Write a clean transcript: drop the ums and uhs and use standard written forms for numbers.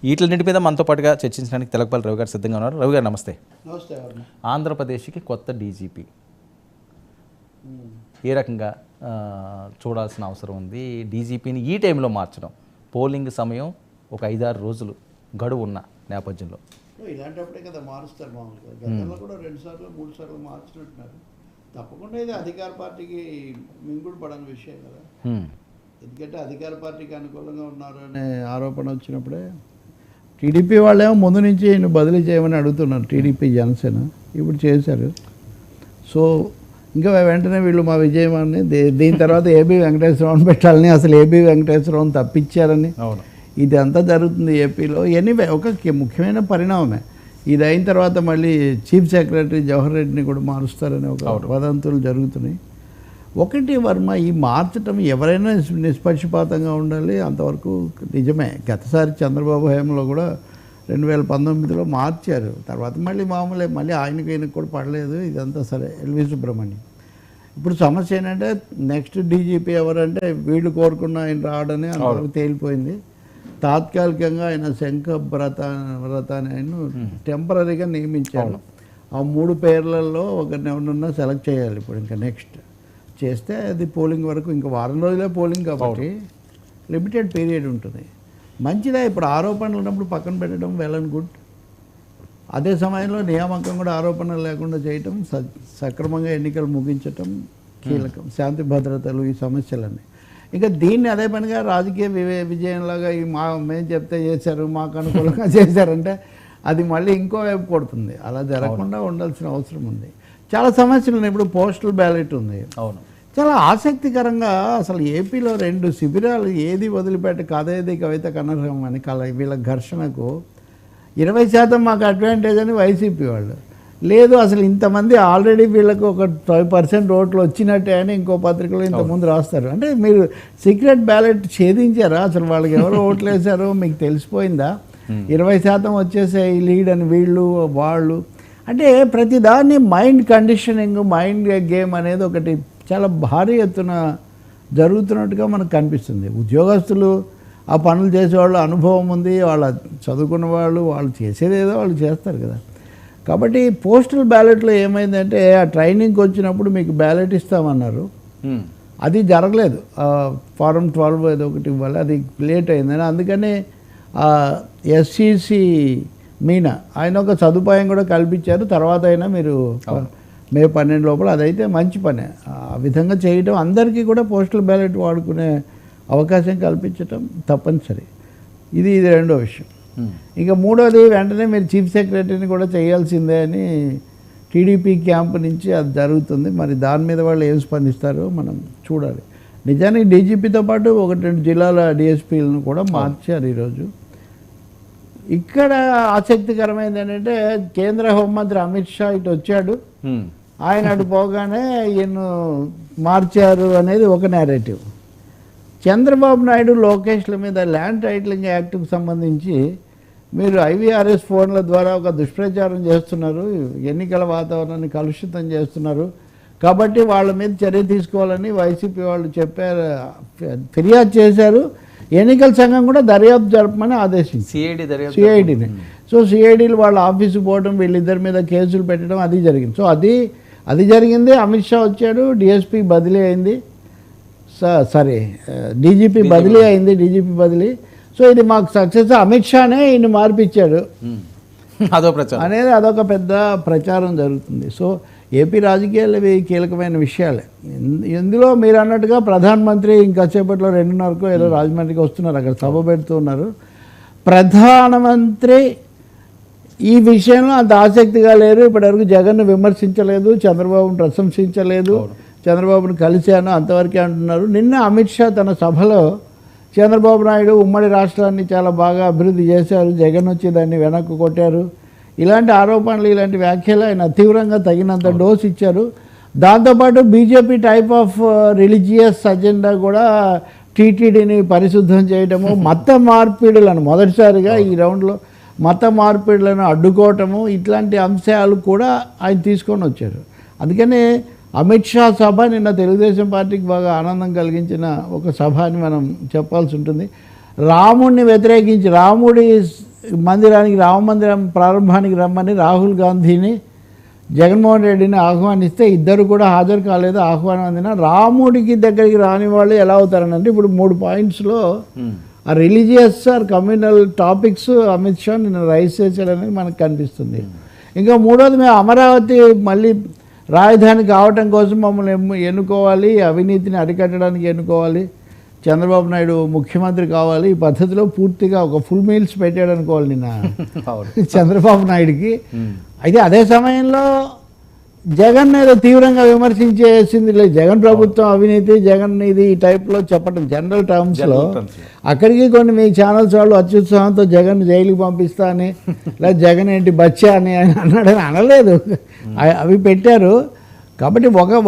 వీటిలన్నింటి మీద మనతో పాటుగా చర్చించడానికి తెలకపల్లి రవి గారు సిద్ధంగా ఉన్నారు. రవి గారు నమస్తే. నమస్తే. ఆంధ్రప్రదేశ్కి కొత్త డీజీపీ ఏ రకంగా చూడాల్సిన అవసరం ఉంది? డీజీపీని ఈ టైంలో మార్చడం, పోలింగ్ సమయం ఒక 5-6 రోజులు గడువు ఉన్న నేపథ్యంలో ఇలాంటప్పుడే కదా మారుస్తారు. మామూలుగా గతంలో కూడా 2 సార్లు 3 సార్లు మార్చినట్టున్నారు. తప్పకుండా ఇది అధికార పార్టీకి మింగుడు పడని విషయం కదా. ఎందుకంటే అధికార పార్టీకి అనుకూలంగా ఉన్నారు అనే ఆరోపణ వచ్చినప్పుడే టీడీపీ వాళ్ళేమో ముందు నుంచి ఈయన బదిలీ చేయమని అడుగుతున్నారు. టీడీపీ జనసేన ఇప్పుడు చేశారు. సో ఇంకా వెంటనే వీళ్ళు మా విజయమాన్ని దీని తర్వాత ఏబీ వెంకటేశ్వరరావుని పెట్టాలని, అసలు ఏబీ వెంకటేశ్వరరావుని తప్పించారని ఇది అంతా జరుగుతుంది ఏపీలో. ఎనీవే ఒక ముఖ్యమైన పరిణామమే. ఇది అయిన తర్వాత మళ్ళీ చీఫ్ సెక్రటరీ జవహర్ రెడ్డిని కూడా మారుస్తారని ఒక వదంతులు జరుగుతున్నాయి. ఒకటి వర్మ, ఈ మార్చటం ఎవరైనా నిష్పక్షపాతంగా ఉండాలి, అంతవరకు నిజమే. గతసారి చంద్రబాబు హయాంలో కూడా 2019లో మార్చారు. తర్వాత మళ్ళీ మామూలే, మళ్ళీ ఆయనకి కూడా పడలేదు. ఇదంతా సరే. ఎల్వి సుబ్రహ్మణ్యం. ఇప్పుడు సమస్య ఏంటంటే నెక్స్ట్ డీజీపీ ఎవరంటే వీళ్ళు కోరుకున్న ఆయన రావడని అంతవరకు తేలిపోయింది. తాత్కాలికంగా ఆయన శంఖవ్రత అని ఆయన టెంపరీగా నియమించారు. ఆ 3 పేర్లలో ఒకరిని ఎవరినన్నా సెలెక్ట్ చేయాలి. ఇప్పుడు ఇంకా నెక్స్ట్ చేస్తే అది పోలింగ్ వరకు ఇంకా వారం రోజులే పోలింగ్ కాబట్టి లిమిటెడ్ పీరియడ్ ఉంటుంది. మంచిదే. ఇప్పుడు ఆరోపణలు ఉన్నప్పుడు పక్కన పెట్టడం వెల్ అండ్ గుడ్. అదే సమయంలో నియామకం కూడా ఆరోపణలు లేకుండా చేయటం, సక్రమంగా ఎన్నికలు ముగించటం కీలకం. శాంతి భద్రతలు ఈ సమస్యలన్నీ. ఇంకా దీన్ని అదే పనిగా రాజకీయ విజయంలాగా మేము చెప్తే చేశారు, మాకు అనుకూలంగా చేశారంటే అది మళ్ళీ ఇంకో వైపు కొడుతుంది. అలా జరగకుండా ఉండాల్సిన అవసరం ఉంది. చాలా సమస్యలు ఉన్నాయి. ఇప్పుడు పోస్టల్ బ్యాలెట్ ఉంది. అవును, చాలా ఆసక్తికరంగా అసలు ఏపీలో 2 శిబిరాలు ఏది వదిలిపెట్టి కదేది కవిత కనర్హం అని వీళ్ళ ఘర్షణకు 20% మాకు అడ్వాంటేజ్ అని వైసీపీ వాళ్ళు. లేదు, అసలు ఇంతమంది ఆల్రెడీ వీళ్ళకు ఒక 5% ఓట్లు వచ్చినట్టే అని ఇంకో పత్రికలో ఇంతకుముందు రాస్తారు. అంటే మీరు సీక్రెట్ బ్యాలెట్ ఛేదించారా? అసలు వాళ్ళకి ఎవరు ఓట్లు వేశారో మీకు తెలిసిపోయిందా? 20% వచ్చేసే లీడ్ అని వీళ్ళు వాళ్ళు. అంటే ప్రతిదాన్ని మైండ్ కండిషనింగ్, మైండ్ గేమ్ అనేది ఒకటి చాలా భారీ ఎత్తున జరుగుతున్నట్టుగా మనకు కనిపిస్తుంది. ఉద్యోగస్తులు, ఆ పనులు చేసేవాళ్ళు అనుభవం ఉంది, వాళ్ళ చదువుకున్న వాళ్ళు చేసేది ఏదో వాళ్ళు చేస్తారు కదా. కాబట్టి పోస్టల్ బ్యాలెట్లో ఏమైందంటే ఆ ట్రైనింగ్కి వచ్చినప్పుడు మీకు బ్యాలెట్ ఇస్తామన్నారు, అది జరగలేదు. ఫారం 12 ఏదో ఒకటి ఇవ్వాలి, అది లేట్ అయిందని. అందుకని ఎస్సీసీ మీనా ఆయన ఒక సదుపాయం కూడా కల్పించారు. తర్వాత అయినా మీరు మే 12 లోపల, అదైతే మంచి పనే. ఆ విధంగా చేయడం, అందరికీ కూడా పోస్టల్ బ్యాలెట్ వాడుకునే అవకాశం కల్పించడం తప్పనిసరి. ఇది రెండో విషయం. ఇంకా మూడోది, వెంటనే మీరు చీఫ్ సెక్రటరీని కూడా చేయాల్సిందే అని టీడీపీ క్యాంపు నుంచి అది జరుగుతుంది. మరి దాని మీద వాళ్ళు ఏం స్పందిస్తారో మనం చూడాలి. నిజానికి డీజీపీతో పాటు 1-2 జిల్లాల డిఎస్పీలను కూడా మార్చారు ఈరోజు. ఇక్కడ ఆసక్తికరమైనది ఏంటంటే కేంద్ర హోంమంత్రి అమిత్ షా ఇటు వచ్చాడు, ఆయన అటు పోగానే ఈయన మార్చారు అనేది ఒక నేరేటివ్. చంద్రబాబు నాయుడు, లోకేష్ల మీద ల్యాండ్ టైటిలింగ్ యాక్ట్కి సంబంధించి మీరు ఐవీఆర్ఎస్ ఫోన్ల ద్వారా ఒక దుష్ప్రచారం చేస్తున్నారు, ఎన్నికల వాతావరణాన్ని కలుషితం చేస్తున్నారు, కాబట్టి వాళ్ళ మీద చర్య తీసుకోవాలని వైసీపీ వాళ్ళు చెప్పారు, ఫిర్యాదు చేశారు. ఎన్నికల సంఘం కూడా దర్యాప్తు జరపమని ఆదేశించింది, సిఐడిని. సో సిఐడీలు వాళ్ళ ఆఫీసు పోవడం, వీళ్ళిద్దరి మీద కేసులు పెట్టడం అది జరిగింది. సో అది జరిగింది. అమిత్ షా వచ్చాడు, డిఎస్పీ బదిలీ అయింది, డీజీపీ బదిలీ అయింది, డీజీపీ బదిలీ. సో ఇది మాకు సక్సెస్, అమిత్ షానే ఈయన మార్పిచ్చాడు అనేది అదొక పెద్ద ప్రచారం జరుగుతుంది. సో ఏపీ రాజకీయాలు ఇవి కీలకమైన విషయాలే. ఇందులో మీరు అన్నట్టుగా ప్రధానమంత్రి ఇంకాసేపట్లో 2:30 ఏదో రాజమండ్రికి వస్తున్నారు, అక్కడ సభ పెడుతూ ఉన్నారు. ప్రధానమంత్రి ఈ విషయంలో అంత ఆసక్తిగా లేరు. ఇప్పటివరకు జగన్ను విమర్శించలేదు, చంద్రబాబును ప్రశంసించలేదు, చంద్రబాబును కలిశాను అంతవరకే అంటున్నారు. నిన్న అమిత్ షా తన సభలో చంద్రబాబు నాయుడు ఉమ్మడి రాష్ట్రాన్ని చాలా బాగా అభివృద్ధి చేశారు, జగన్ వచ్చి దాన్ని వెనక్కు కొట్టారు, ఇలాంటి ఆరోపణలు, ఇలాంటి వ్యాఖ్యలు ఆయన తీవ్రంగా తగినంత డోస్ ఇచ్చారు. దాంతోపాటు BJP type of religious agenda కూడా టీటీడీని పరిశుద్ధం చేయడము, మత మార్పిడులను మొదటిసారిగా ఈ రౌండ్లో మత మార్పిడులను అడ్డుకోవటము, ఇట్లాంటి అంశాలు కూడా ఆయన తీసుకొని వచ్చారు. అందుకని అమిత్ షా సభ నిన్న తెలుగుదేశం పార్టీకి బాగా ఆనందం కలిగించిన ఒక సభ అని మనం చెప్పాల్సి ఉంటుంది. రాముడిని వ్యతిరేకించి, రాముడి మందిరానికి రామ మందిరం ప్రారంభానికి రమ్మని రాహుల్ గాంధీని జగన్మోహన్ రెడ్డిని ఆహ్వానిస్తే ఇద్దరు కూడా హాజరు కాలేదు. ఆహ్వానం అందిన రాముడికి దగ్గరికి రాని వాళ్ళు ఎలా అవుతారనంటే ఇప్పుడు 3 పాయింట్స్లో ఆ religious or communal topics Amit Shah నిన్న రైజ్ చేశాడనేది మనకు కనిపిస్తుంది. ఇంకా మూడోది మేము అమరావతి మళ్ళీ రాజధాని కావటం కోసం మమ్మల్ని ఎన్నుకోవాలి, అవినీతిని అరికట్టడానికి ఎన్నుకోవాలి, చంద్రబాబు నాయుడు ముఖ్యమంత్రి కావాలి, ఈ పద్ధతిలో పూర్తిగా ఒక ఫుల్ మీల్స్ పెట్టాడు అనుకోవాలి నిన్న చంద్రబాబు నాయుడికి. అయితే అదే సమయంలో జగన్ ఏదో తీవ్రంగా విమర్శించేసింది లేదు. జగన్ ప్రభుత్వం అవినీతి, జగన్ ఇది ఈ టైప్లో చెప్పడం జనరల్ టర్మ్స్లో. అక్కడికి కొన్ని మీ ఛానల్స్ వాళ్ళు అత్యుత్సాహంతో జగన్ జైలుకి పంపిస్తా అని లేదా జగన్ ఏంటి బచ్చా అని అన్నాడని అనలేదు, అవి పెట్టారు. కాబట్టి ఒక